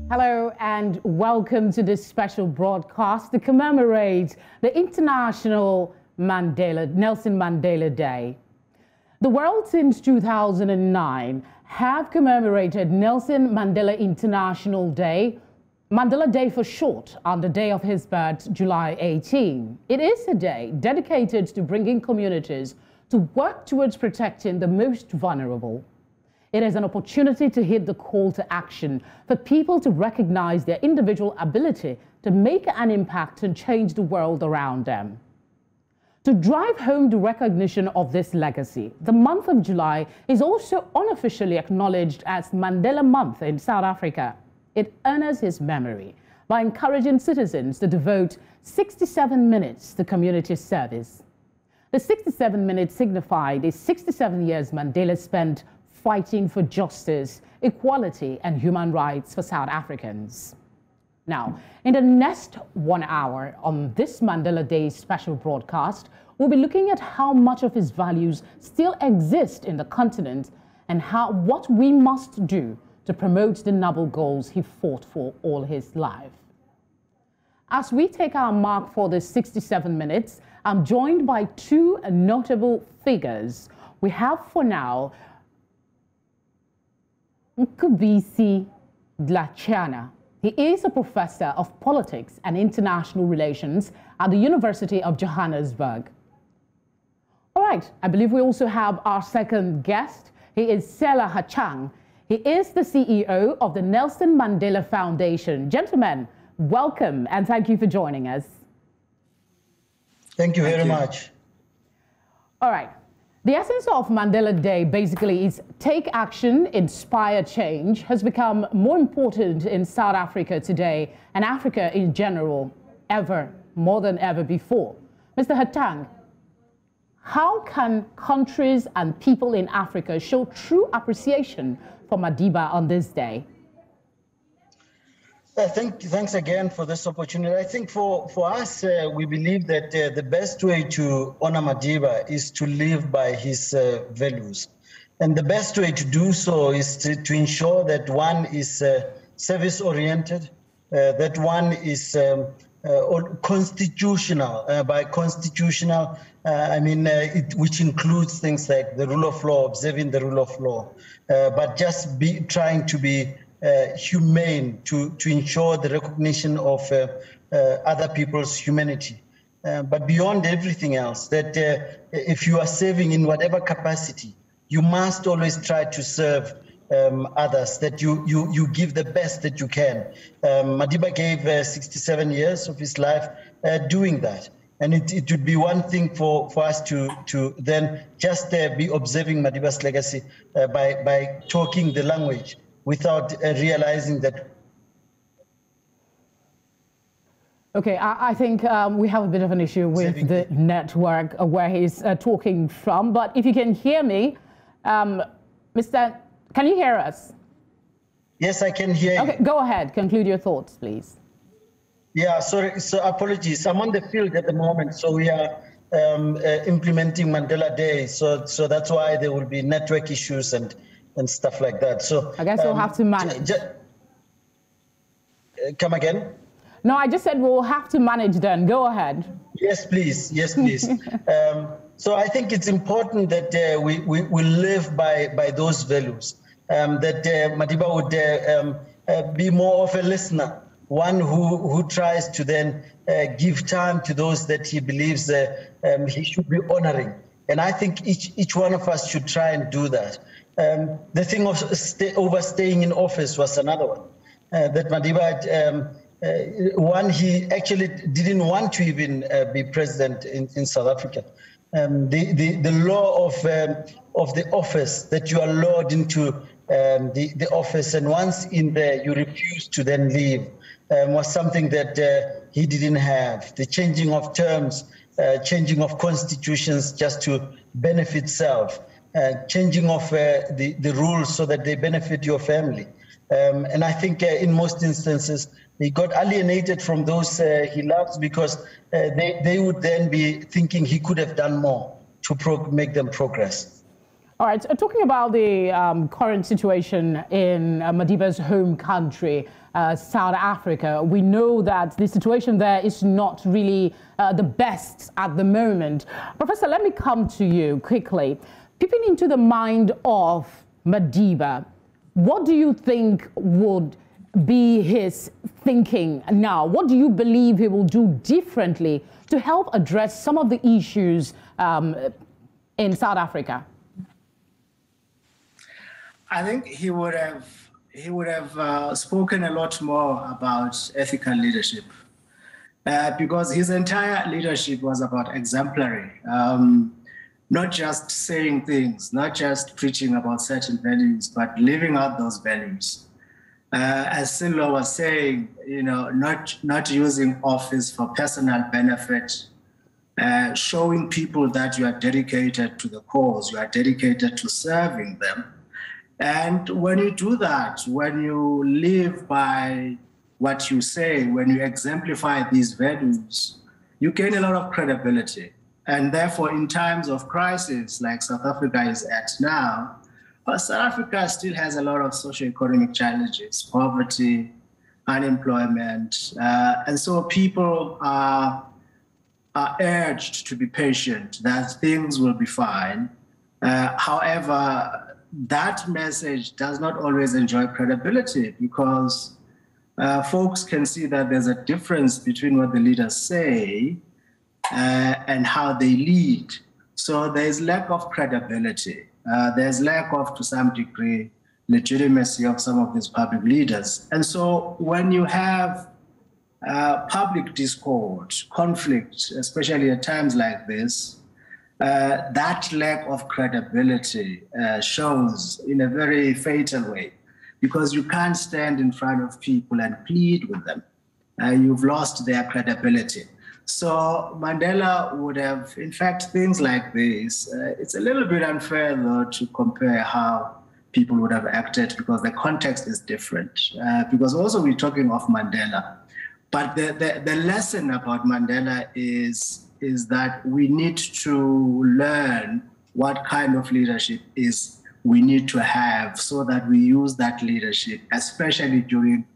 Hello and welcome to this special broadcast to commemorate the International Nelson Mandela Day. The world since 2009 have commemorated Nelson Mandela International Day, Mandela Day for short, on the day of his birth, July 18. It is a day dedicated to bringing communities to work towards protecting the most vulnerable. It is an opportunity to hit the call to action for people to recognize their individual ability to make an impact and change the world around them. To drive home the recognition of this legacy, the month of July is also unofficially acknowledged as Mandela Month in South Africa. It honors his memory by encouraging citizens to devote 67 minutes to community service. The 67 minutes signified the 67 years Mandela spent fighting for justice, equality, and human rights for South Africans. Now, in the next 1 hour on this Mandela Day special broadcast, we'll be looking at how much of his values still exist in the continent and what we must do to promote the noble goals he fought for all his life. As we take our mark for the 67 minutes, I'm joined by two notable figures. We have for now Nkubisi Dlachana. He is a professor of politics and international relations at the University of Johannesburg. All right, I believe we also have our second guest. He is Sela Hachang. He is the CEO of the Nelson Mandela Foundation. Gentlemen, welcome and thank you for joining us. Thank you very much. All right. The essence of Mandela Day basically is take action, inspire change, has become more important in South Africa today and Africa in general, more than ever before. Mr. Hatang, how can countries and people in Africa show true appreciation for Madiba on this day? Thanks again for this opportunity. I think for us, we believe that the best way to honor Madiba is to live by his values. And the best way to do so is to ensure that one is service-oriented, that one is constitutional. By constitutional, I mean, which includes things like the rule of law, observing the rule of law, but just trying to be humane to ensure the recognition of other people's humanity. But beyond everything else, that if you are serving in whatever capacity, you must always try to serve others, that you give the best that you can. Madiba gave 67 years of his life doing that. And it would be one thing for us to then just be observing Madiba's legacy by talking the language without realizing that. Okay, I think we have a bit of an issue with the network where he's talking from, but if you can hear me, can you hear us? Yes, I can hear you. Okay, go ahead, conclude your thoughts, please. Yeah, sorry, so apologies. I'm on the field at the moment, so we are implementing Mandela Day, so that's why there will be network issues and stuff like that. So I guess we'll have to manage. Come again? No, I just said we'll have to manage then. Go ahead. Yes, please. Yes, please. So I think it's important that we live by those values, that Madiba would be more of a listener, one who tries to then give time to those that he believes he should be honoring. And I think each one of us should try and do that. The thing of overstaying in office was another one. That Madiba, he actually didn't want to even be president in South Africa. The law of the office, that you are lured into the office, and once in there you refuse to then leave, was something that he didn't have. The changing of terms, changing of constitutions just to benefit self. Changing of the rules so that they benefit your family. And I think in most instances, he got alienated from those he loves because they would then be thinking he could have done more to make them progress. All right, talking about the current situation in Madiba's home country, South Africa, we know that the situation there is not really the best at the moment. Professor, let me come to you quickly. Peeping into the mind of Madiba, what do you think would be his thinking now? What do you believe he will do differently to help address some of the issues in South Africa? I think he would have spoken a lot more about ethical leadership, because his entire leadership was about exemplary, not just saying things, not just preaching about certain values, but living out those values. As Silo was saying, not using office for personal benefit, showing people that you are dedicated to the cause, you are dedicated to serving them. And when you do that, when you live by what you say, when you exemplify these values, you gain a lot of credibility. And therefore, in times of crisis like South Africa is at now, South Africa still has a lot of socioeconomic challenges, poverty, unemployment. And so people are urged to be patient, that things will be fine. However, that message does not always enjoy credibility, because folks can see that there's a difference between what the leaders say and how they lead. So there's lack of credibility. There's lack of, to some degree, legitimacy of some of these public leaders. And so when you have public discord, conflict, especially at times like this, that lack of credibility shows in a very fatal way, because you can't stand in front of people and plead with them. You've lost their credibility. So Mandela would have, in fact, things like this. It's a little bit unfair, though, to compare how people would have acted, because the context is different. Because also we're talking of Mandela. But the lesson about Mandela is that we need to learn what kind of leadership is we need to have, so that we use that leadership, especially during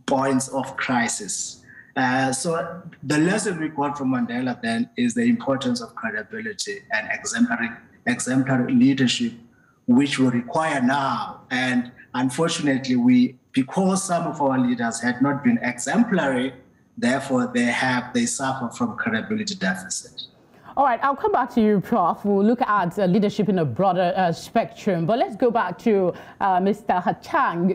points of crisis. So the lesson we got from Mandela then is the importance of credibility and exemplary leadership, which we require now. And unfortunately, because some of our leaders had not been exemplary, therefore they suffer from credibility deficit. All right, I'll come back to you, Prof. We'll look at leadership in a broader spectrum, but let's go back to Mr. Hachang.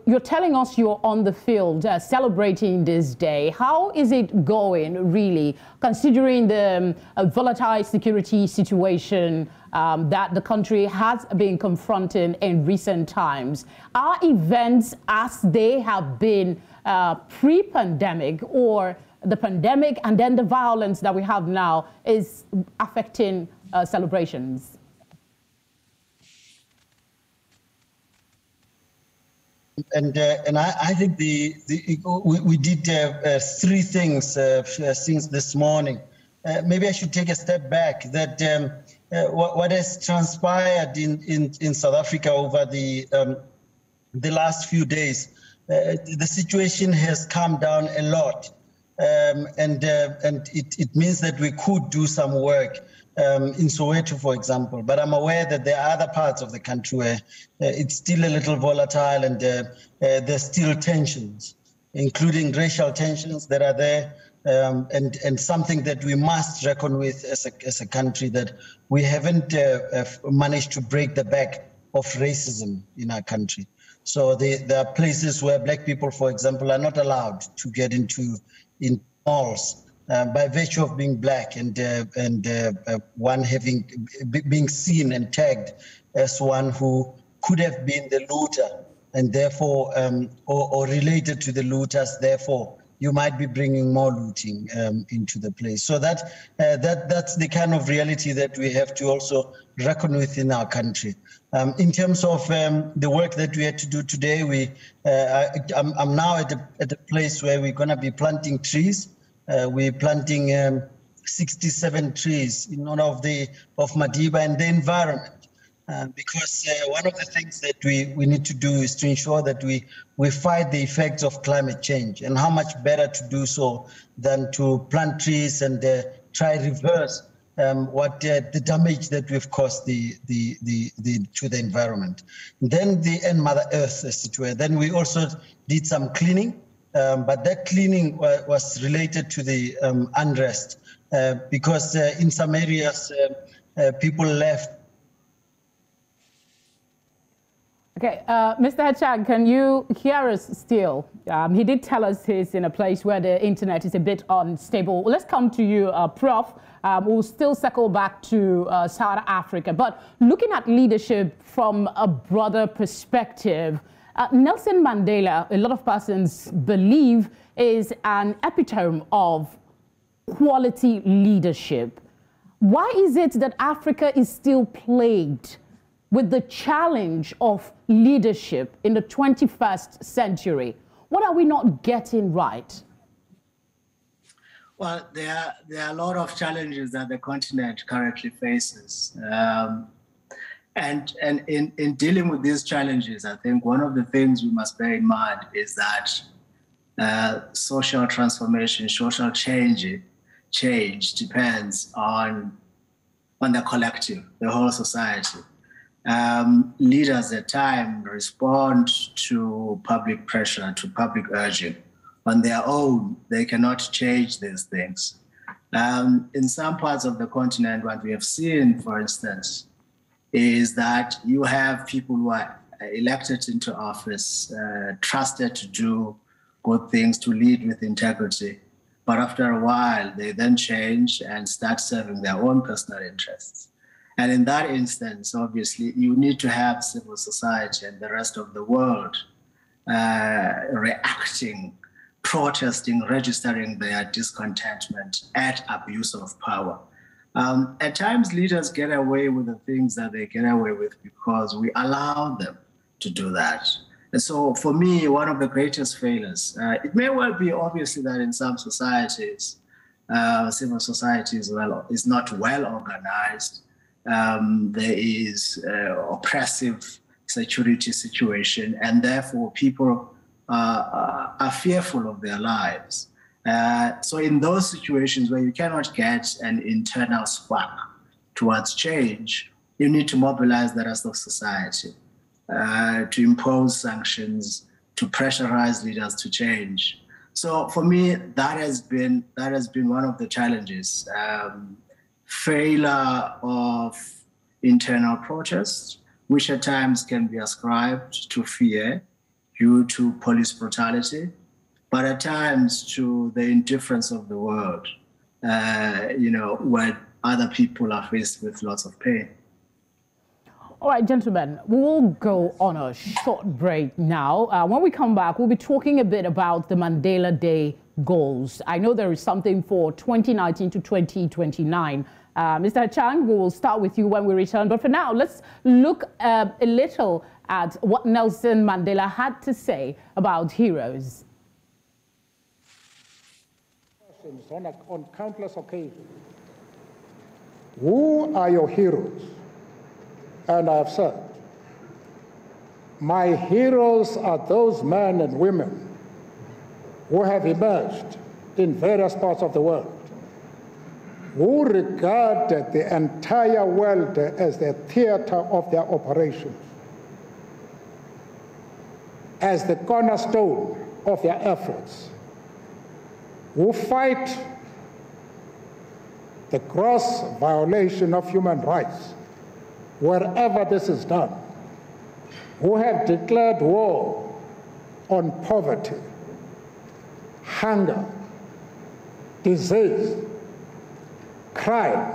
You're telling us you're on the field celebrating this day. How is it going, really, considering the volatile security situation that the country has been confronting in recent times? Are events as they have been pre-pandemic, or the pandemic and then the violence that we have now is affecting celebrations? And I think we did three things since this morning. Maybe I should take a step back. That what has transpired in South Africa over the last few days, the situation has calmed down a lot, and it means that we could do some work in Soweto, for example. But I'm aware that there are other parts of the country where it's still a little volatile, and there's still tensions, including racial tensions that are there, and something that we must reckon with as a country, that we haven't managed to break the back of racism in our country. So there are places where black people, for example, are not allowed to get in malls by virtue of being black, and one being seen and tagged as one who could have been the looter, and therefore or related to the looters. Therefore, you might be bringing more looting into the place. So that's the kind of reality that we have to also reckon with in our country. In terms of the work that we had to do today, I'm now at a place where we're going to be planting trees. We're planting 67 trees in honor of Madiba and the environment. Because one of the things that we need to do is to ensure that we fight the effects of climate change, and how much better to do so than to plant trees and try reverse what the damage that we've caused to the environment. Then and Mother Earth situation. Then we also did some cleaning, but that cleaning was related to the unrest because in some areas people left. Okay, Mr. Hachang, can you hear us still? He did tell us he's in a place where the internet is a bit unstable. Let's come to you, Prof. We'll still circle back to South Africa. But looking at leadership from a broader perspective, Nelson Mandela, a lot of persons believe, is an epitome of quality leadership. Why is it that Africa is still plagued with the challenge of leadership in the 21st century? What are we not getting right? Well, there are a lot of challenges that the continent currently faces. And in dealing with these challenges, I think one of the things we must bear in mind is that social transformation, social change depends on the collective, the whole society. Leaders at times respond to public pressure, to public urging. On their own, they cannot change these things. In some parts of the continent, what we have seen, for instance, is that you have people who are elected into office, trusted to do good things, to lead with integrity. But after a while, they then change and start serving their own personal interests. And in that instance, obviously, you need to have civil society and the rest of the world reacting, protesting, registering their discontentment at abuse of power. At times, leaders get away with the things that they get away with because we allow them to do that. And so for me, one of the greatest failures, it may well be obviously that in some societies, civil society is not well organized. There is oppressive security situation, and therefore people are fearful of their lives. So in those situations where you cannot get an internal spark towards change, you need to mobilize the rest of society to impose sanctions, to pressurize leaders to change. So for me, that has been one of the challenges. Failure of internal protests, which at times can be ascribed to fear due to police brutality, but at times to the indifference of the world, when other people are faced with lots of pain. All right, gentlemen, we'll go on a short break now. When we come back, we'll be talking a bit about the Mandela Day Goals. I know there is something for 2019 to 2029. Mr. Chang, we will start with you when we return. But for now, let's look a little at what Nelson Mandela had to say about heroes. On countless occasions, who are your heroes? And I have said, my heroes are those men and women who have emerged in various parts of the world, who regarded the entire world as the theater of their operations, as the cornerstone of their efforts, who fight the gross violation of human rights wherever this is done, who have declared war on poverty, hunger, disease, crime,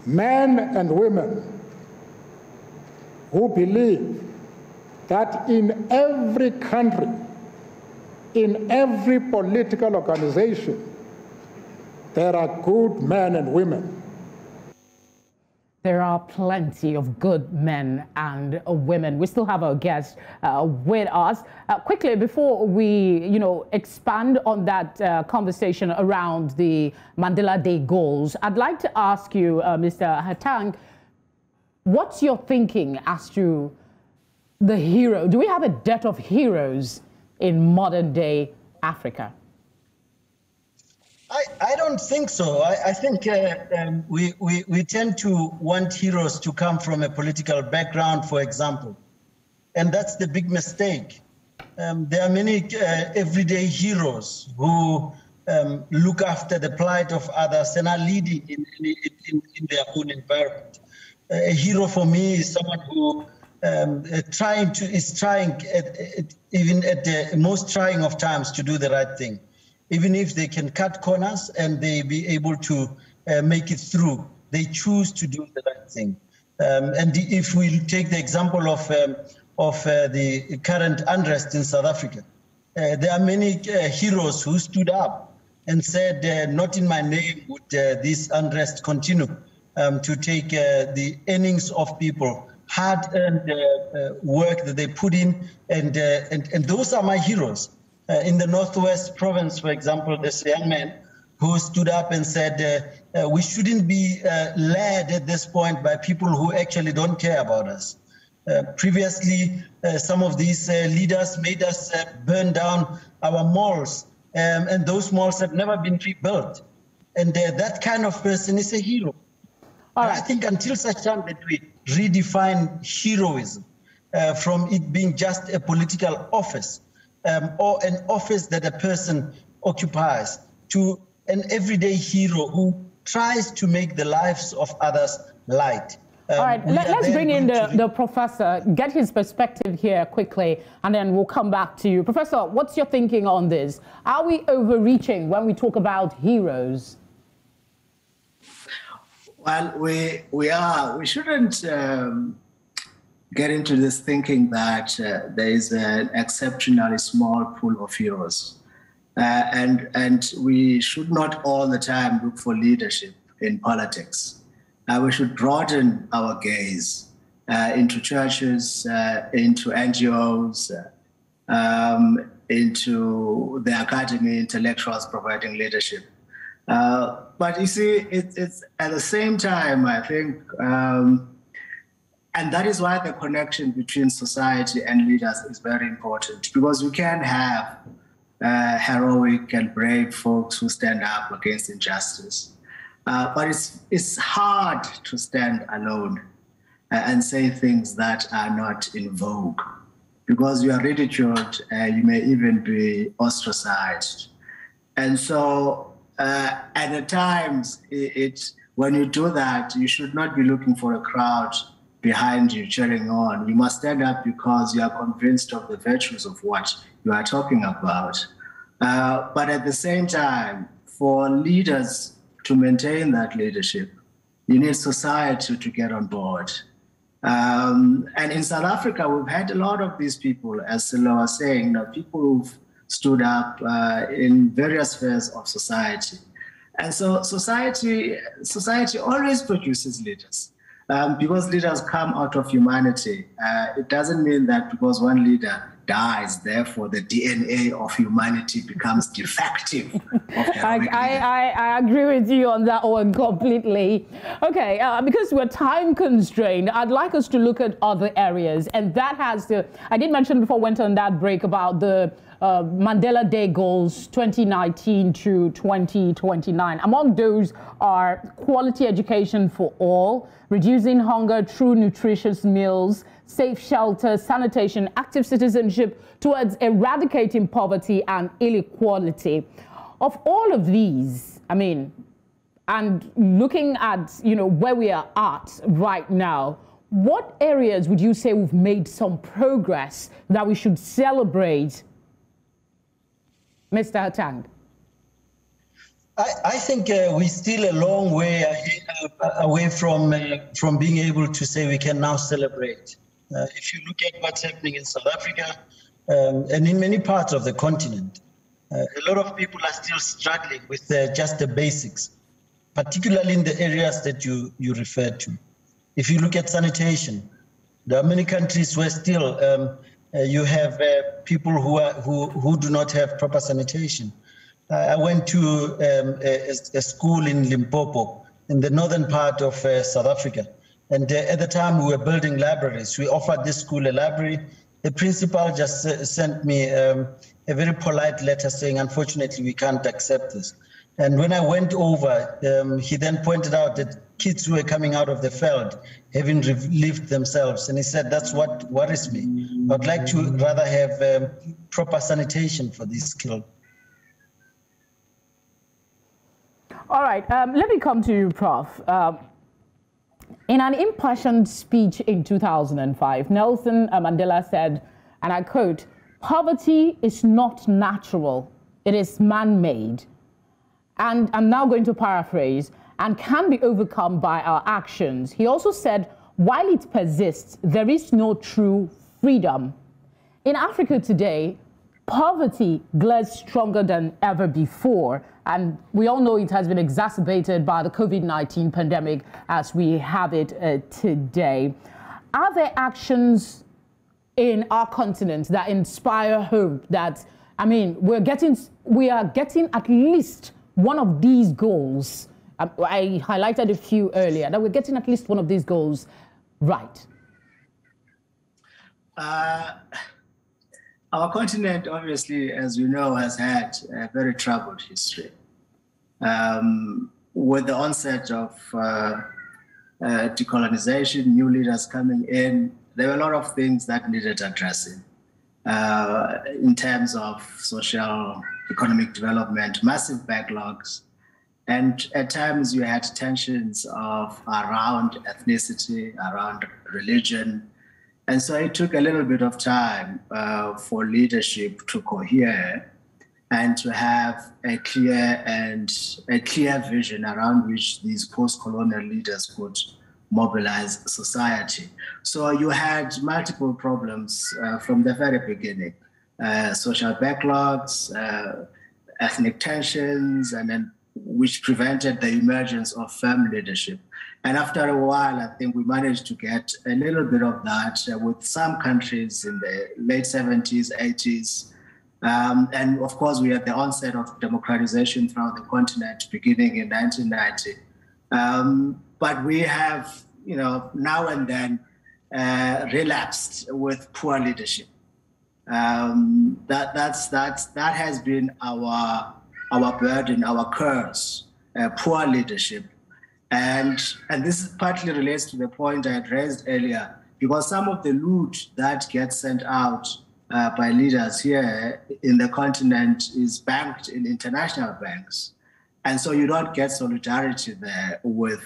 men and women who believe that in every country, in every political organization, there are good men and women. There are plenty of good men and women. We still have our guest with us. Quickly, before we, expand on that conversation around the Mandela Day Goals, I'd like to ask you, Mr. Hatang, what's your thinking as to the hero? Do we have a debt of heroes in modern day Africa? I don't think so. I think we tend to want heroes to come from a political background, for example. And that's the big mistake. There are many everyday heroes who look after the plight of others and are leading in their own environment. A hero for me is someone who is trying even at the most trying of times to do the right thing. Even if they can cut corners and they be able to make it through, they choose to do the right thing. And if we take the example of the current unrest in South Africa, there are many heroes who stood up and said, not in my name would this unrest continue to take the earnings of people, hard-earned work that they put in, and those are my heroes. In the Northwest Province, for example, there's a young man who stood up and said, we shouldn't be led at this point by people who actually don't care about us. Previously, some of these leaders made us burn down our malls, and those malls have never been rebuilt. And that kind of person is a hero. All right. I think until such time that we redefine heroism from it being just a political office, or an office that a person occupies, to an everyday hero who tries to make the lives of others light. All right, let's bring in the professor, get his perspective here quickly, and then we'll come back to you. Professor, what's your thinking on this? Are we overreaching when we talk about heroes? Well, we are. We shouldn't get into this thinking that there is an exceptionally small pool of heroes. And we should not all the time look for leadership in politics. We should broaden our gaze into churches, into NGOs, into the academy, intellectuals providing leadership. But you see, it's at the same time, I think, and that is why the connection between society and leaders is very important, because you can have heroic and brave folks who stand up against injustice. But it's hard to stand alone and say things that are not in vogue, because you are ridiculed, you may even be ostracized. And so at times, when you do that, you should not be looking for a crowd behind you cheering on. You must stand up because you are convinced of the virtues of what you are talking about. But at the same time, for leaders to maintain that leadership, you need society to get on board. And in South Africa, we've had a lot of these people, as Silo was saying, people who've stood up in various spheres of society. And so society always produces leaders. Because leaders come out of humanity, it doesn't mean that because one leader dies, therefore the DNA of humanity becomes defective. I agree with you on that one completely. Okay, because we're time constrained, I'd like us to look at other areas, and that has to, I did mention before I went on that break about the Mandela Day Goals 2019 to 2029. Among those are quality education for all, reducing hunger through nutritious meals, safe shelter, sanitation, active citizenship towards eradicating poverty and inequality. Of all of these, I mean, and looking at, where we are at right now, what areas would you say we've made some progress that we should celebrate? Mr. Hatang. I think we're still a long way away from being able to say we can now celebrate. If you look at what's happening in South Africa and in many parts of the continent, a lot of people are still struggling with just the basics, particularly in the areas that you referred to. If you look at sanitation, there are many countries where still you have people who do not have proper sanitation. I went to a school in Limpopo, in the northern part of South Africa. And at the time we were building libraries. We offered this school a library. The principal just sent me a very polite letter saying, unfortunately, we can't accept this. And when I went over, he then pointed out that kids who were coming out of the field having relieved themselves. And he said, that's what worries me. I'd like to rather have proper sanitation for these skills. All right, let me come to you, Prof. In an impassioned speech in 2005, Nelson Mandela said, and I quote, "Poverty is not natural, it is man-made." And I'm now going to paraphrase, and can be overcome by our actions. He also said, while it persists, there is no true freedom. In Africa today, poverty glares stronger than ever before. And we all know it has been exacerbated by the COVID-19 pandemic as we have it today. Are there actions in our continent that inspire hope that, I mean, we are getting at least one of these goals? I highlighted a few earlier, that we're getting at least one of these goals right. Our continent, obviously, as you know, has had a very troubled history. With the onset of decolonization, new leaders coming in, there were a lot of things that needed addressing in terms of social, economic development, massive backlogs. And at times you had tensions around ethnicity, around religion. And so it took a little bit of time for leadership to cohere and to have a clear vision around which these post-colonial leaders could mobilize society. So you had multiple problems from the very beginning, social backlogs, ethnic tensions, and then which prevented the emergence of firm leadership. And after a while, I think we managed to get a little bit of that with some countries in the late 70s, 80s. And of course, we had the onset of democratization throughout the continent beginning in 1990. But we have, now and then relapsed with poor leadership. That has been our burden, our curse, poor leadership. And this partly relates to the point I had raised earlier, because some of the loot that gets sent out by leaders here in the continent is banked in international banks. And so you don't get solidarity there with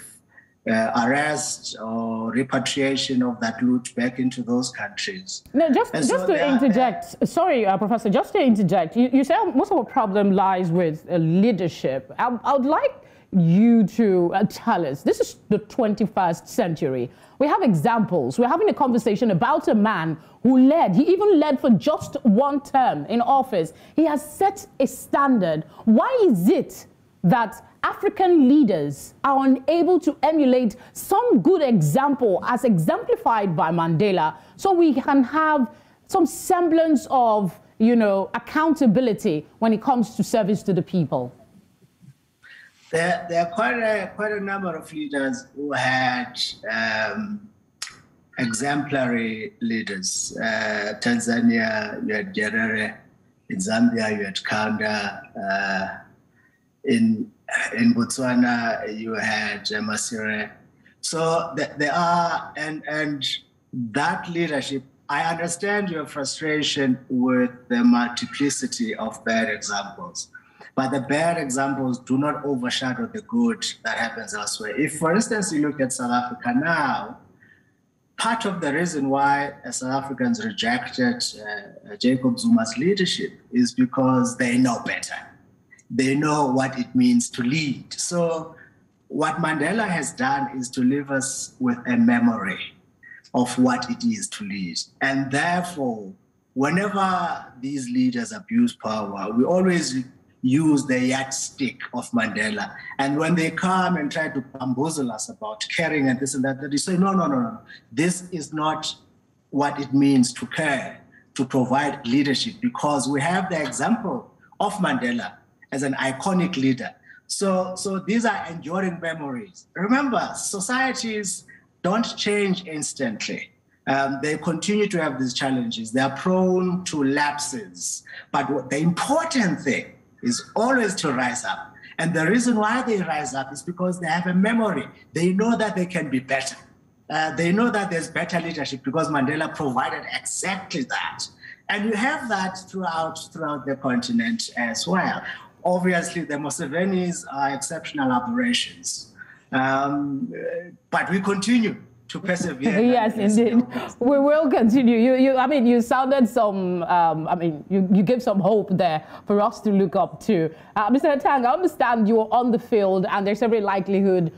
arrest or repatriation of that loot back into those countries. No, just to interject, sorry, Professor, just to interject, you say most of the problem lies with leadership. I would like you to tell us, this is the 21st century. We have examples. We're having a conversation about a man who he even led for just one term in office. He has set a standard. Why is it that African leaders are unable to emulate some good example as exemplified by Mandela, so we can have some semblance of, accountability when it comes to service to the people? There are quite a number of leaders who had exemplary leaders. Tanzania, you had Nyerere. In Zambia, you had Kaunda. In Botswana, you had Masire. So there are, and that leadership, I understand your frustration with the multiplicity of bad examples. But the bad examples do not overshadow the good that happens elsewhere. If, for instance, you look at South Africa now, part of the reason why South Africans rejected Jacob Zuma's leadership is because they know better. They know what it means to lead. So what Mandela has done is to leave us with a memory of what it is to lead. And therefore, whenever these leaders abuse power, we always use the yardstick of Mandela. And when they come and try to bamboozle us about caring and this and that, they say, no. This is not what it means to care, to provide leadership, because we have the example of Mandela as an iconic leader. So these are enduring memories. Remember, societies don't change instantly. They continue to have these challenges. They are prone to lapses. But the important thing is always to rise up. And the reason why they rise up is because they have a memory. They know that they can be better. They know that there's better leadership because Mandela provided exactly that. And you have that throughout the continent as well. Obviously, the Musevenis are exceptional aberrations. But we continue to persevere. Yes, indeed. We will continue. You sounded some, you give some hope there for us to look up to. Mr. Tang, I understand you're on the field and there's every likelihood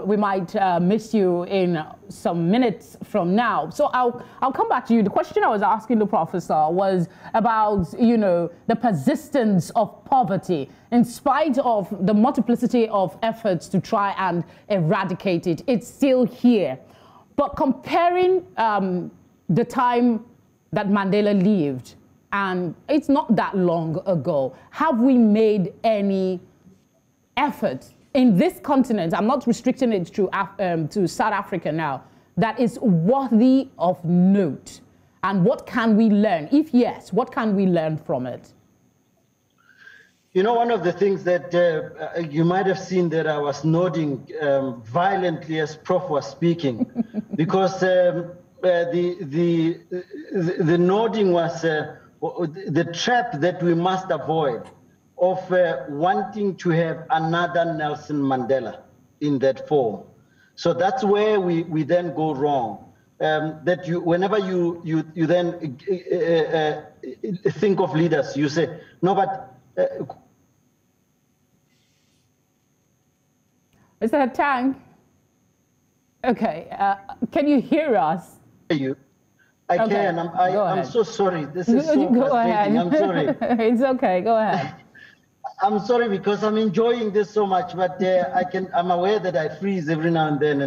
we might miss you in some minutes from now. So I'll come back to you. The question I was asking the professor was about, the persistence of poverty. In spite of the multiplicity of efforts to try and eradicate it, it's still here. But comparing the time that Mandela lived, and it's not that long ago, have we made any effort in this continent, I'm not restricting it to South Africa now, that is worthy of note? And what can we learn? If yes, what can we learn from it? One of the things that you might have seen that I was nodding violently as Prof was speaking, because the nodding was the trap that we must avoid of wanting to have another Nelson Mandela in that form. So that's where we then go wrong. Whenever you then think of leaders, you say, no, but Mr. Tang, okay, can you hear us? I can. I'm so sorry. This is so go frustrating. ahead. I'm sorry. It's okay. Go ahead. I'm sorry because I'm enjoying this so much, but I'm aware that I freeze every now and then.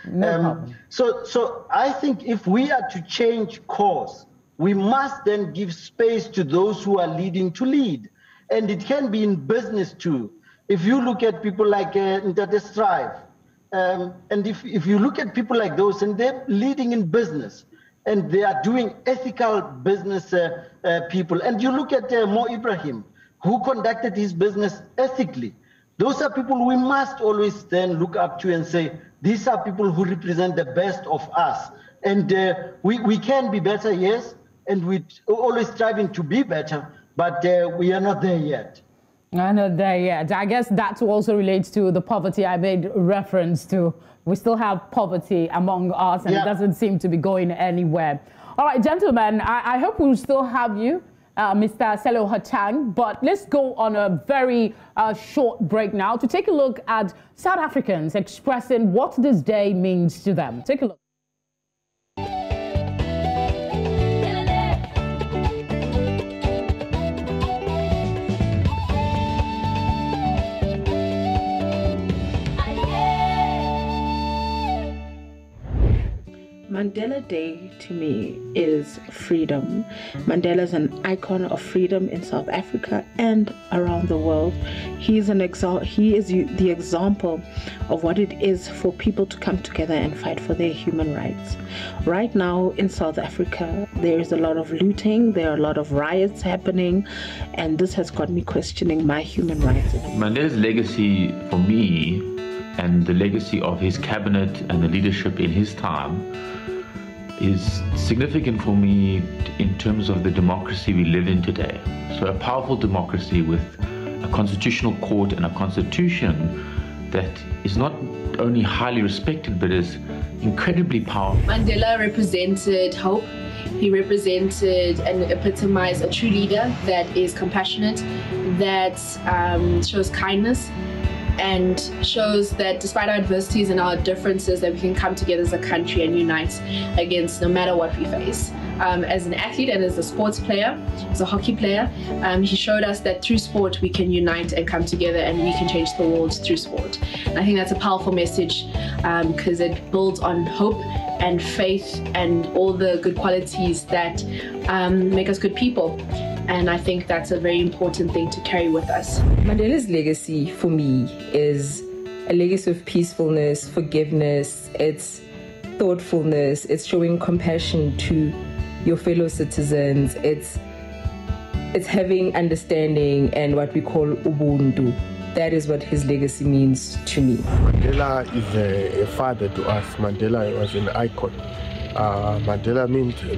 No problem. So I think if we are to change course, we must then give space to those who are leading to lead. And it can be in business too. If you look at people like Ntate Strive, and if you look at people like those, and they're leading in business, and they are doing ethical business people, and you look at Mo Ibrahim, who conducted his business ethically, those are people we must always then look up to and say, these are people who represent the best of us. And we can be better, yes, and we're always striving to be better, but we are not there yet. I'm not there yet. I guess that also relates to the poverty I made reference to. We still have poverty among us, and It doesn't seem to be going anywhere. All right, gentlemen, I hope we'll still have you, Mr. Selo Hatang, but let's go on a very short break now to take a look at South Africans expressing what this day means to them. Take a look. Mandela Day to me is freedom. Mandela is an icon of freedom in South Africa and around the world. He is the example of what it is for people to come together and fight for their human rights. Right now in South Africa, there is a lot of looting, there are a lot of riots happening, and this has got me questioning my human rights. Mandela's legacy for me, and the legacy of his cabinet and the leadership in his time, is significant for me in terms of the democracy we live in today. So a powerful democracy with a constitutional court and a constitution that is not only highly respected but is incredibly powerful. Mandela represented hope. He represented and epitomized a true leader that is compassionate, that shows kindness, and shows that despite our adversities and our differences, that we can come together as a country and unite against no matter what we face. as an athlete and as a sports player, as a hockey player. He showed us that through sport we can unite and come together, and we can change the world through sport. And I think that's a powerful message because it builds on hope and faith and all the good qualities that make us good people. And I think that's a very important thing to carry with us. Mandela's legacy for me is a legacy of peacefulness, forgiveness, it's thoughtfulness, it's showing compassion to your fellow citizens, it's having understanding and what we call ubuntu. That is what his legacy means to me. Mandela is a father to us. Mandela was an icon. Mandela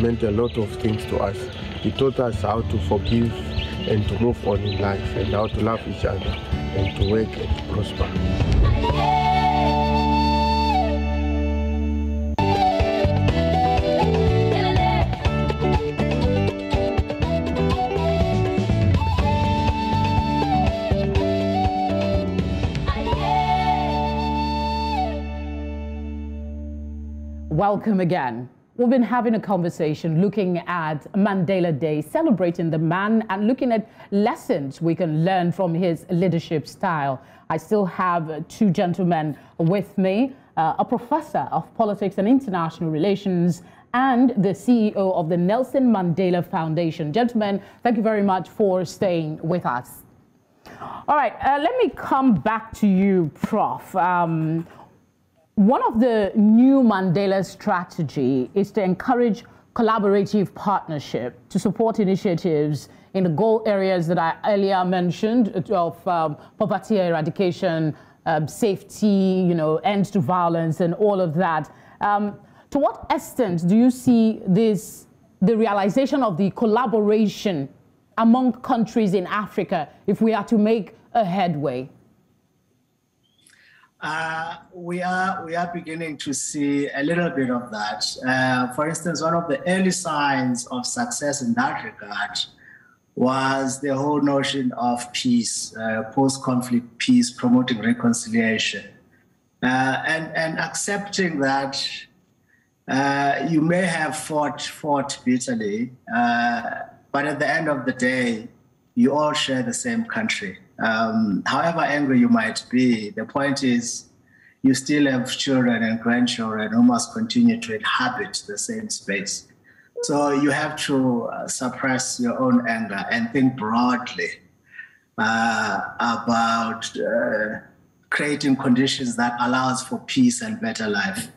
meant a lot of things to us. He taught us how to forgive and to move on in life, and how to love each other and to work and to prosper. Welcome again. We've been having a conversation looking at Mandela Day, celebrating the man and looking at lessons we can learn from his leadership style. I still have two gentlemen with me, a professor of politics and international relations and the CEO of the Nelson Mandela Foundation. Gentlemen, thank you very much for staying with us. All right, let me come back to you, Prof. One of the new Mandela strategy is to encourage collaborative partnership to support initiatives in the goal areas that I earlier mentioned of poverty eradication, safety, end to violence and all of that. To what extent do you see the realization of the collaboration among countries in Africa if we are to make a headway? We are beginning to see a little bit of that. For instance, one of the early signs of success in that regard was the whole notion of peace, post-conflict peace, promoting reconciliation, and accepting that you may have fought bitterly, but at the end of the day, you all share the same country. However angry you might be, the point is you still have children and grandchildren who must continue to inhabit the same space. So you have to suppress your own anger and think broadly about creating conditions that allows for peace and better life.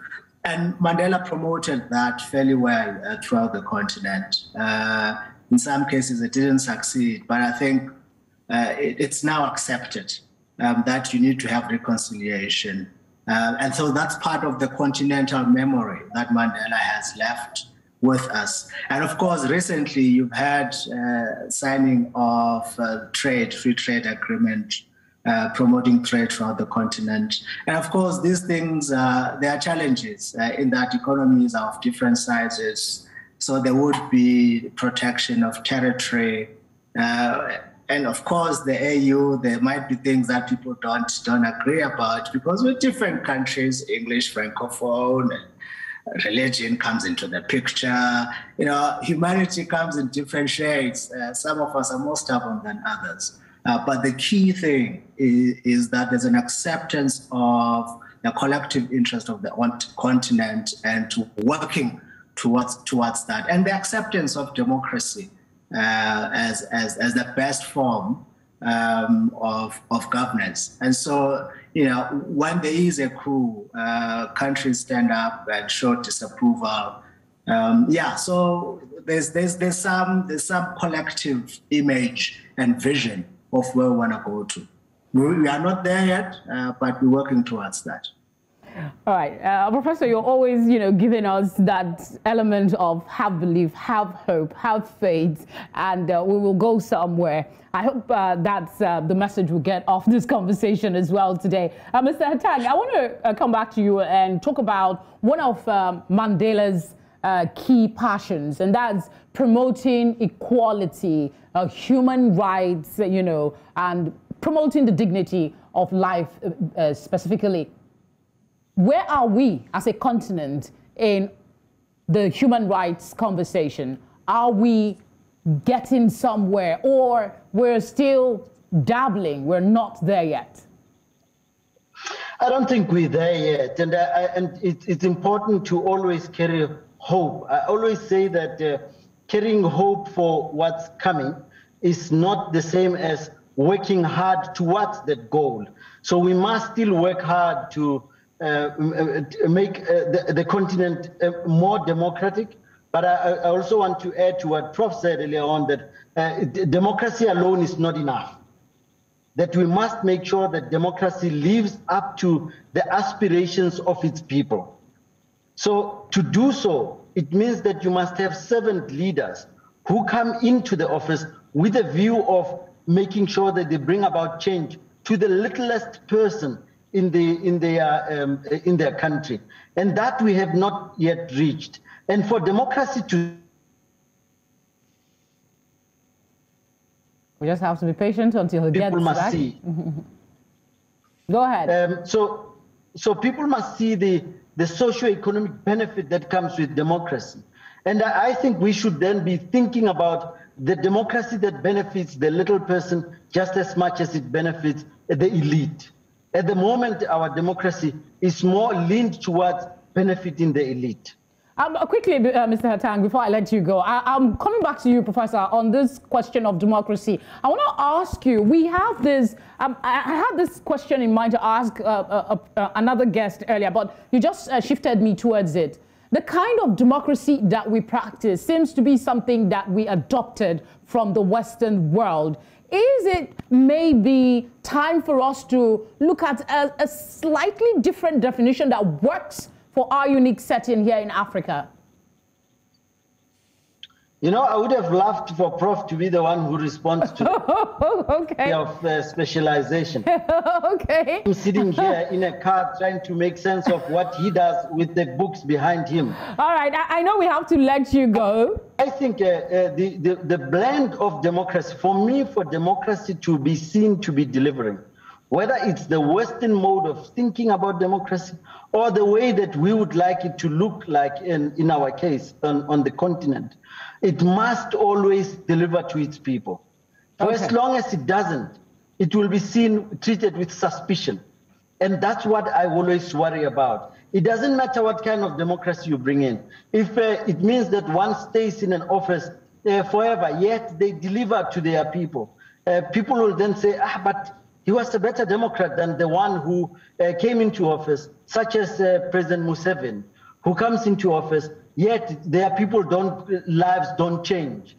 And Mandela promoted that fairly well throughout the continent. In some cases, it didn't succeed, but I think it's now accepted that you need to have reconciliation. And so that's part of the continental memory that Mandela has left with us. And of course, recently you've had signing of free trade agreement, promoting trade throughout the continent. And of course, these things, there are challenges in that economies are of different sizes. So there would be protection of territory. And of course, the AU, there might be things that people don't agree about because we're different countries, English, Francophone, and religion comes into the picture. Humanity comes in different shades. Some of us are more stubborn than others. But the key thing is that there's an acceptance of the collective interest of the continent and to working towards that, and the acceptance of democracy as the best form of governance. And so, when there is a coup, countries stand up and show disapproval. So there's some collective image and vision of where we want to go to. We are not there yet, but we're working towards that. All right, Professor, you're always, giving us that element of have belief, have hope, have faith, and we will go somewhere. I hope that's the message we get off this conversation as well today. Mr. Hatang, I want to come back to you and talk about one of Mandela's key passions, and that's promoting equality, human rights, and promoting the dignity of life specifically. Where are we as a continent in the human rights conversation? Are we getting somewhere, or we're still dabbling, we're not there yet? I don't think we're there yet, and it's important to always carry hope. I always say that carrying hope for what's coming is not the same as working hard towards that goal. So we must still work hard to make the continent more democratic. But I also want to add to what Prof said earlier on, that democracy alone is not enough. That we must make sure that democracy lives up to the aspirations of its people. So to do so, it means that you must have servant leaders who come into the office with a view of making sure that they bring about change to the littlest person in their country. And that we have not yet reached. And for democracy to... We just have to be patient until he gets back. People must see. Go ahead. So people must see the socio-economic benefit that comes with democracy. And I think we should then be thinking about the democracy that benefits the little person just as much as it benefits the elite. At the moment, our democracy is more leaned towards benefiting the elite. Quickly, Mr. Hatang, before I let you go, I'm coming back to you, Professor, on this question of democracy. I want to ask you, we have this, I had this question in mind to ask another guest earlier, but you just shifted me towards it. The kind of democracy that we practice seems to be something that we adopted from the Western world. Is it maybe time for us to look at a slightly different definition that works for our unique setting here in Africa? You know, I would have loved for Prof to be the one who responds to okay. of specialization. Okay. I'm sitting here in a car trying to make sense of what he does with the books behind him. All right, I know we have to let you go. I think the blend of democracy, for me, for democracy to be seen to be delivering, whether it's the Western mode of thinking about democracy or the way that we would like it to look like in our case on the continent, it must always deliver to its people. For as long as it doesn't, it will be treated with suspicion. And that's what I always worry about. It doesn't matter what kind of democracy you bring in. If it means that one stays in an office forever, yet they deliver to their people, people will then say, but he was a better Democrat than the one who came into office, such as President Museveni, who comes into office, yet their people lives don't change.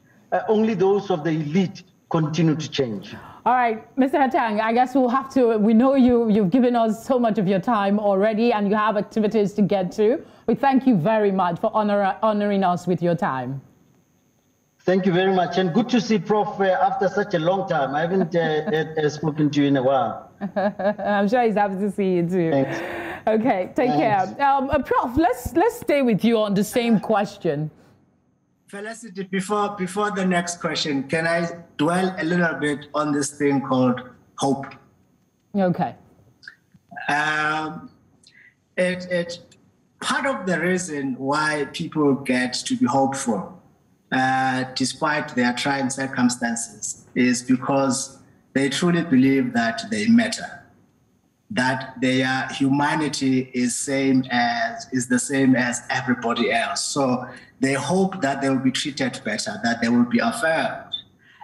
Only those of the elite continue to change. All right, Mr. Hatang, I guess we'll have to, we know you've given us so much of your time already and you have activities to get to. We thank you very much for honoring us with your time. Thank you very much, and good to see Prof after such a long time. I haven't spoken to you in a while. I'm sure he's happy to see you too. Thanks. Okay, take care. Prof, let's stay with you on the same question. Felicity, before the next question, can I dwell a little bit on this thing called hope? Okay. It's part of the reason why people get to be hopeful, despite their trying circumstances, is because they truly believe that they matter, that their humanity is the same as everybody else. So they hope that they will be treated better, that they will be affirmed.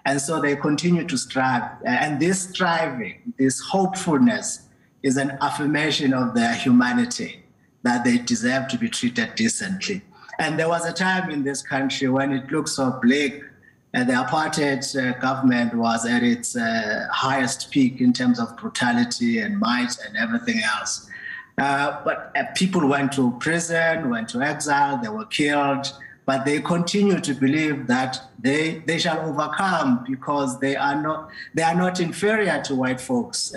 And so they continue to strive. And this striving, this hopefulness, is an affirmation of their humanity, that they deserve to be treated decently. And there was a time in this country when it looked so bleak, and the apartheid government was at its highest peak in terms of brutality and might and everything else. But people went to prison, went to exile, they were killed, but they continue to believe that they shall overcome because they are not inferior to white folks.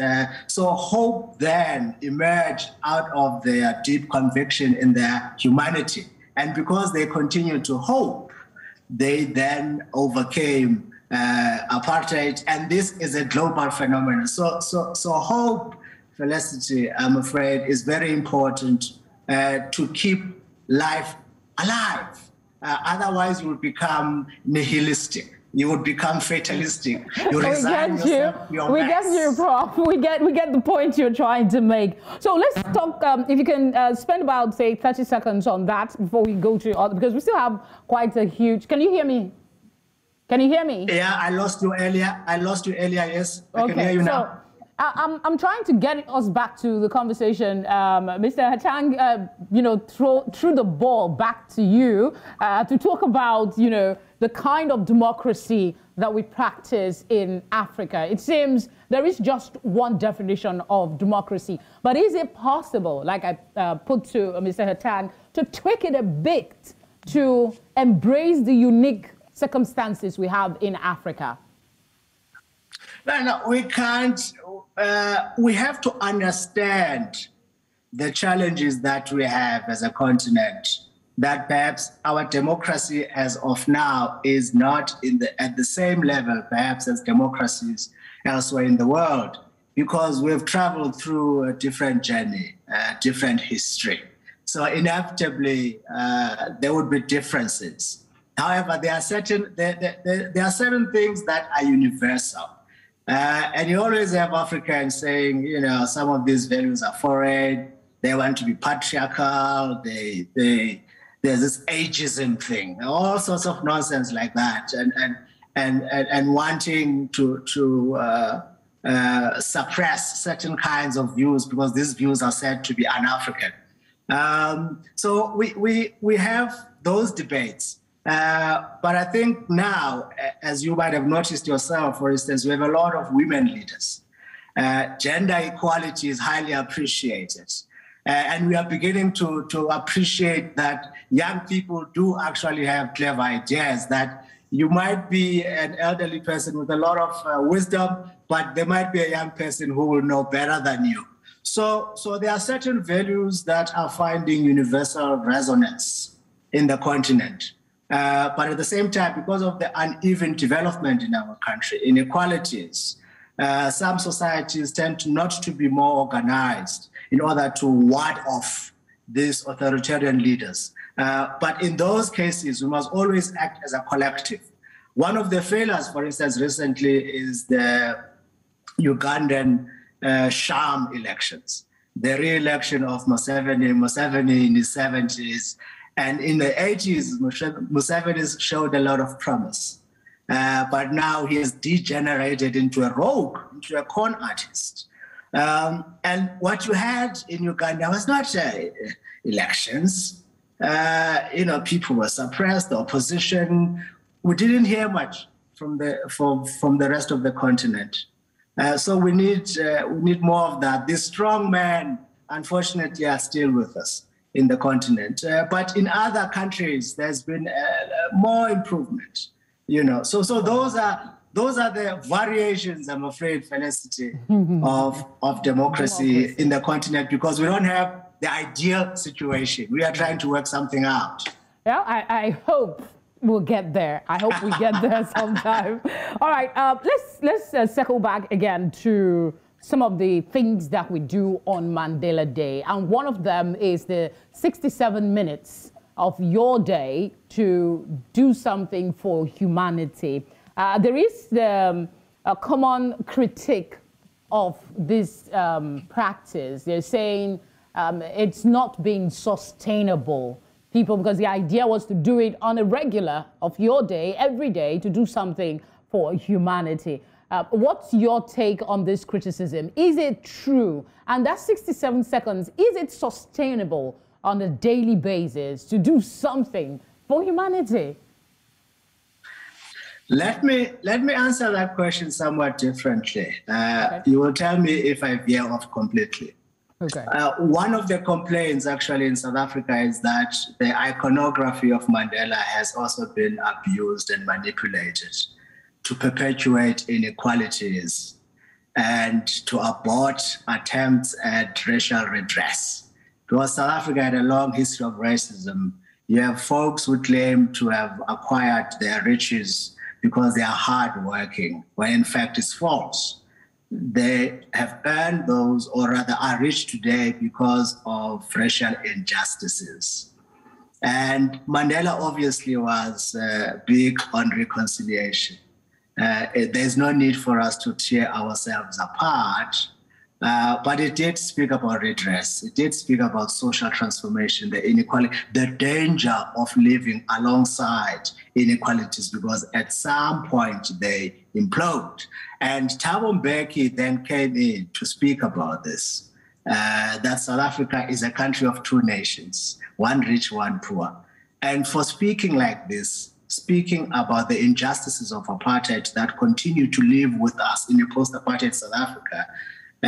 So hope then emerged out of their deep conviction in their humanity. And because they continue to hope, they then overcame apartheid, and this is a global phenomenon. So hope, Felicity, I'm afraid, is very important to keep life alive. Otherwise, you would become nihilistic. You would become fatalistic. You resign yourself to your We get you, Prof. We get the point you're trying to make. So let's talk, if you can spend about, say, 30 seconds on that before we go to other, because we still have quite a huge, can you hear me? Can you hear me? Yeah, I lost you earlier. Yes. I can hear you now. I'm trying to get us back to the conversation. Mr. Hatang, threw the ball back to you to talk about, the kind of democracy that we practice in Africa. It seems there is just one definition of democracy, but is it possible, like I put to Mr. Hatang, to tweak it a bit to embrace the unique circumstances we have in Africa? No, we can't. We have to understand the challenges that we have as a continent, that perhaps our democracy as of now is not at the same level, perhaps, as democracies elsewhere in the world, because we've traveled through a different journey, a different history. So inevitably, there would be differences. However, there are certain things that are universal. And you always have Africans saying, some of these values are foreign. They want to be patriarchal. There's this ageism thing, all sorts of nonsense like that, and wanting to suppress certain kinds of views because these views are said to be un-African. So we have those debates. But I think now, as you might have noticed yourself, for instance, we have a lot of women leaders. Gender equality is highly appreciated. And we are beginning to appreciate that young people do actually have clever ideas, that you might be an elderly person with a lot of wisdom, but there might be a young person who will know better than you. So there are certain values that are finding universal resonance in the continent. But at the same time, because of the uneven development in our country, inequalities, some societies tend not to be more organized in order to ward off these authoritarian leaders. But in those cases, we must always act as a collective. One of the failures, for instance, recently is the Ugandan sham elections, the re-election of Museveni in his 70s. And in the 80s, Museveni showed a lot of promise. But now he has degenerated into a rogue, into a con artist. And what you had in Uganda was not elections. People were suppressed, the opposition. We didn't hear much from the rest of the continent. So we need more of that. These strong men, unfortunately, are still with us in the continent. But in other countries, there's been more improvement, So those are the variations, I'm afraid, Felicity, of democracy in the continent, because we don't have the ideal situation. We are trying to work something out. Yeah, I hope we'll get there. I hope we get there sometime. All right, let's circle back again to some of the things that we do on Mandela Day. And one of them is the 67 minutes of your day to do something for humanity. There is a common critique of this practice. They're saying it's not being sustainable. Because the idea was to do it on a regular of your day, every day, to do something for humanity. What's your take on this criticism? Is it true? And that 67 seconds, is it sustainable on a daily basis to do something for humanity? Let me answer that question somewhat differently. Okay. You will tell me if I veer off completely. Okay. One of the complaints actually in South Africa is that the iconography of Mandela has also been abused and manipulated to perpetuate inequalities and to abort attempts at racial redress. Because South Africa had a long history of racism. You have folks who claim to have acquired their riches because they are hardworking, when in fact it's false. They have earned those, or rather are rich today because of racial injustices. And Mandela obviously was big on reconciliation. There's no need for us to tear ourselves apart, but it did speak about redress. It did speak about social transformation, the inequality, the danger of living alongside inequalities, because at some point they implode. And Thabo Mbeki then came in to speak about this, that South Africa is a country of two nations, one rich, one poor. And for speaking like this, speaking about the injustices of apartheid that continue to live with us in a post-apartheid South Africa,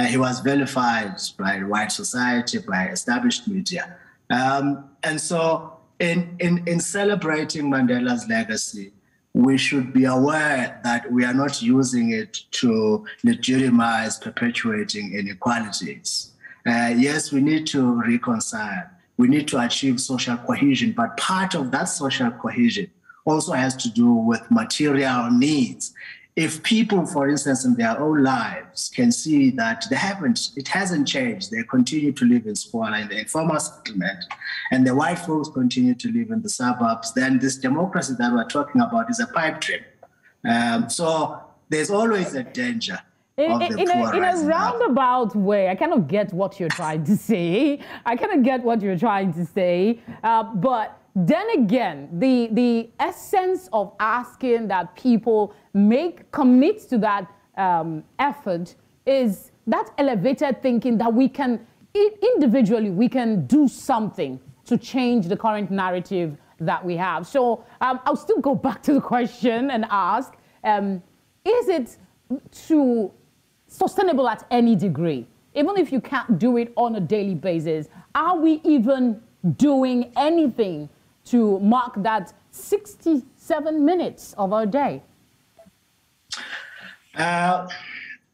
he was vilified by white society, by established media. And so in celebrating Mandela's legacy, we should be aware that we are not using it to legitimize perpetuating inequalities. Yes, we need to reconcile. We need to achieve social cohesion, but part of that social cohesion also has to do with material needs. If people, for instance, in their own lives can see that it hasn't changed, they continue to live in squalor in the informal settlement, and the white folks continue to live in the suburbs, then this democracy that we're talking about is a pipe dream. So there's always a danger. In a roundabout way, I kind of get what you're trying to say. But then again, the essence of asking that people commit to that effort is that elevated thinking that we can, individually, we can do something to change the current narrative that we have. So I'll still go back to the question and ask, is it sustainable at any degree? Even if you can't do it on a daily basis, are we even doing anything to mark that 67 minutes of our day?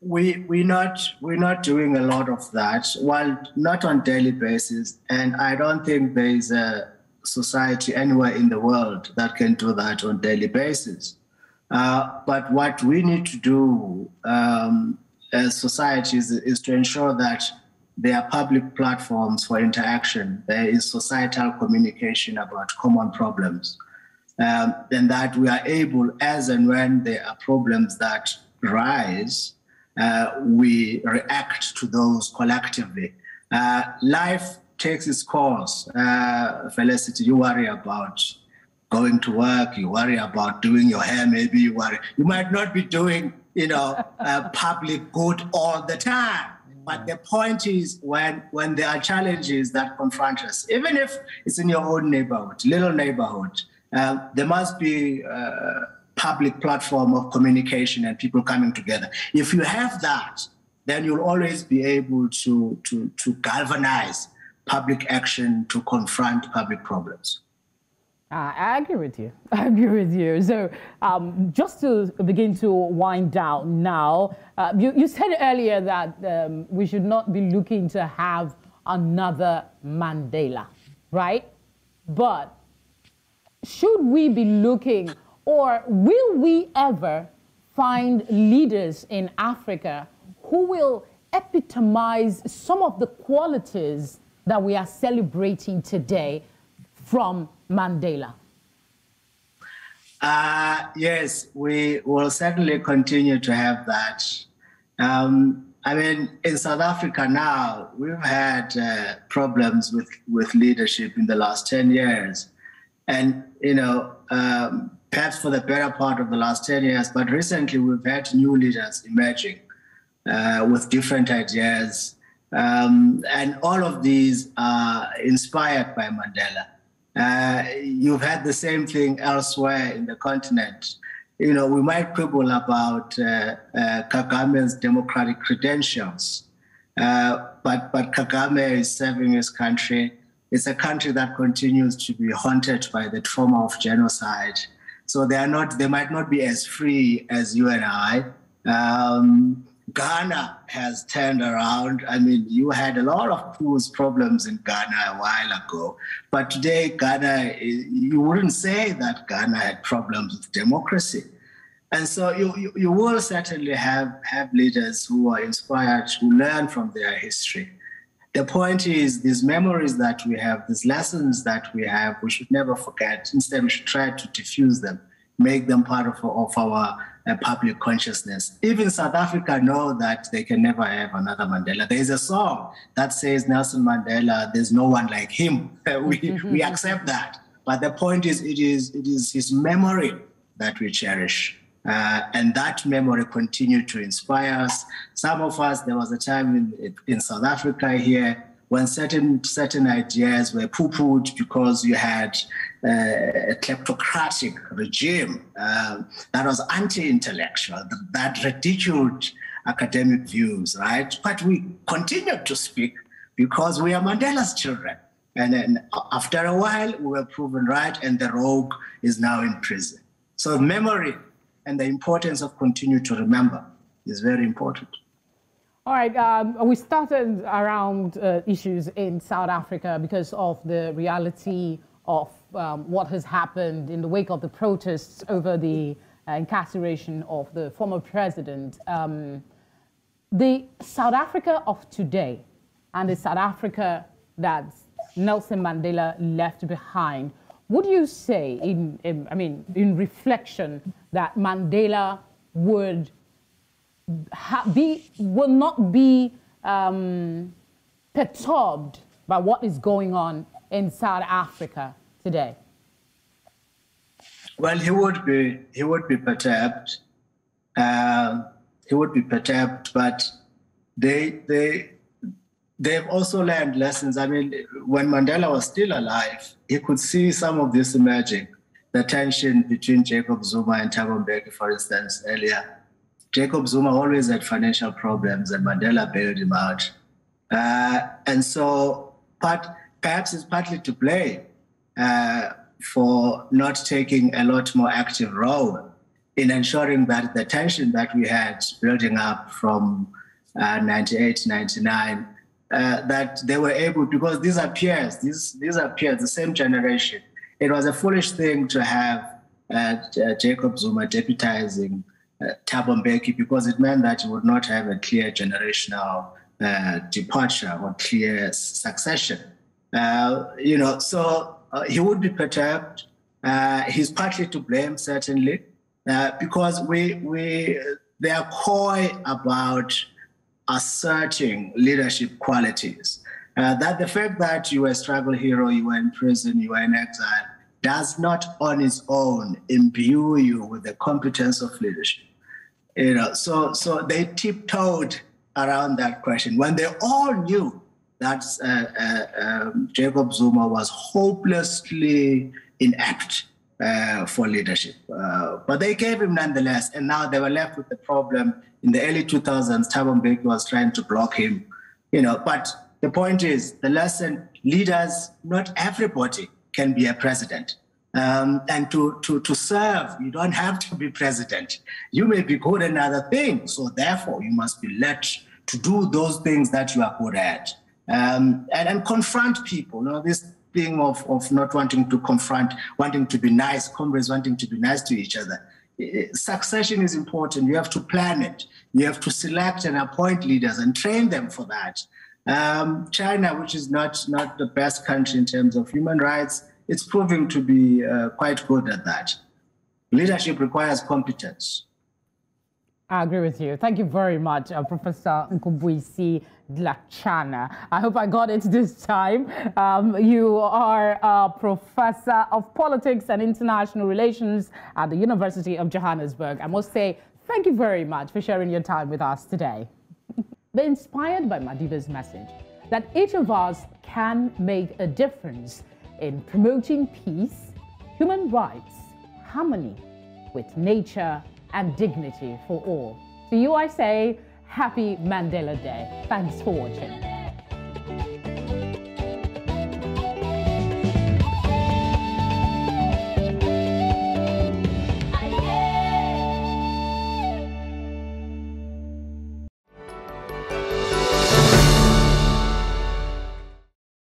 We're not doing a lot of that. Well, not on daily basis, and I don't think there is a society anywhere in the world that can do that on daily basis. But what we need to do as societies is to ensure that there are public platforms for interaction. There is societal communication about common problems, and that we are able, as and when there are problems that rise, we react to those collectively. Life takes its course. Felicity, you worry about going to work, you worry about doing your hair, maybe you might not be doing, public good all the time. But the point is, when there are challenges that confront us, even if it's in your own neighborhood, little neighborhood, there must be a public platform of communication and people coming together. If you have that, then you'll always be able to galvanize public action to confront public problems. I agree with you. So just to begin to wind down now, you said earlier that we should not be looking to have another Mandela, right? But should we be looking, or will we ever find leaders in Africa who will epitomize some of the qualities that we are celebrating today from Mandela? Yes, we will certainly continue to have that. In South Africa now, we've had problems with leadership in the last 10 years. And, perhaps for the better part of the last 10 years, but recently we've had new leaders emerging with different ideas. And all of these are inspired by Mandela. You've had the same thing elsewhere in the continent. We might quibble about Kagame's democratic credentials, but Kagame is serving his country. It's a country that continues to be haunted by the trauma of genocide. So they might not be as free as you and I. Ghana has turned around. You had a lot of problems in Ghana a while ago, but today Ghana, you wouldn't say that Ghana had problems with democracy. And so you will certainly have leaders who are inspired, who learn from their history. the point is, these memories that we have, these lessons that we have, we should never forget. Instead, we should try to diffuse them, make them part of our public consciousness. Even South Africa know that they can never have another Mandela. There is a song that says Nelson Mandela, there's no one like him. We accept that. But the point is, it is his memory that we cherish. And that memory continued to inspire us. Some of us, there was a time in South Africa here when certain ideas were poo-pooed because you had a kleptocratic regime that was anti-intellectual, that ridiculed academic views, right? But we continued to speak because we are Mandela's children. And then after a while, we were proven right, and the rogue is now in prison. So memory and the importance of continue to remember is very important. All right, we started around issues in South Africa because of the reality of what has happened in the wake of the protests over the incarceration of the former president. The South Africa of today and the South Africa that Nelson Mandela left behind, would you say, in reflection, that Mandela will not be perturbed by what is going on in South Africa today? Well, he would be perturbed. He would be perturbed, but they've also learned lessons. I mean, when Mandela was still alive, he could see some of this emerging. The tension between Jacob Zuma and Thabo Mbeki, for instance, earlier. Jacob Zuma always had financial problems, and Mandela bailed him out. And so perhaps it's partly to blame for not taking a lot more active role in ensuring that the tension that we had building up from 98, 99, that they were able, because these are peers, the same generation. It was a foolish thing to have Jacob Zuma deputizing Thabo Mbeki, because it meant that he would not have a clear generational departure or clear succession. So he would be perturbed. He's partly to blame, certainly, because they are coy about asserting leadership qualities. That the fact that you were a struggle hero, you were in prison, you were in exile, does not on its own imbue you with the competence of leadership. So they tiptoed around that question when they all knew that Jacob Zuma was hopelessly inept for leadership. But they gave him nonetheless, and now they were left with the problem. In the early 2000s, Thabo Mbeki was trying to block him, but the point is, the lesson, leaders, not everybody can be a president. And to serve, you don't have to be president. You may be good at other things, so therefore you must be led to do those things that you are good at. And confront people, this thing of not wanting to confront, wanting to be nice, comrades wanting to be nice to each other. Succession is important. You have to plan it. You have to select and appoint leaders and train them for that. China, which is not the best country in terms of human rights, it's proving to be quite good at that. Leadership requires competence. I agree with you. Thank you very much, Professor Nkubuisi Dlachana. I hope I got it this time. You are a professor of politics and international relations at the University of Johannesburg. I must say, thank you very much for sharing your time with us today. They're inspired by Madiba's message that each of us can make a difference in promoting peace, human rights, harmony with nature, and dignity for all. To you I say, Happy Mandela Day. Thanks for watching.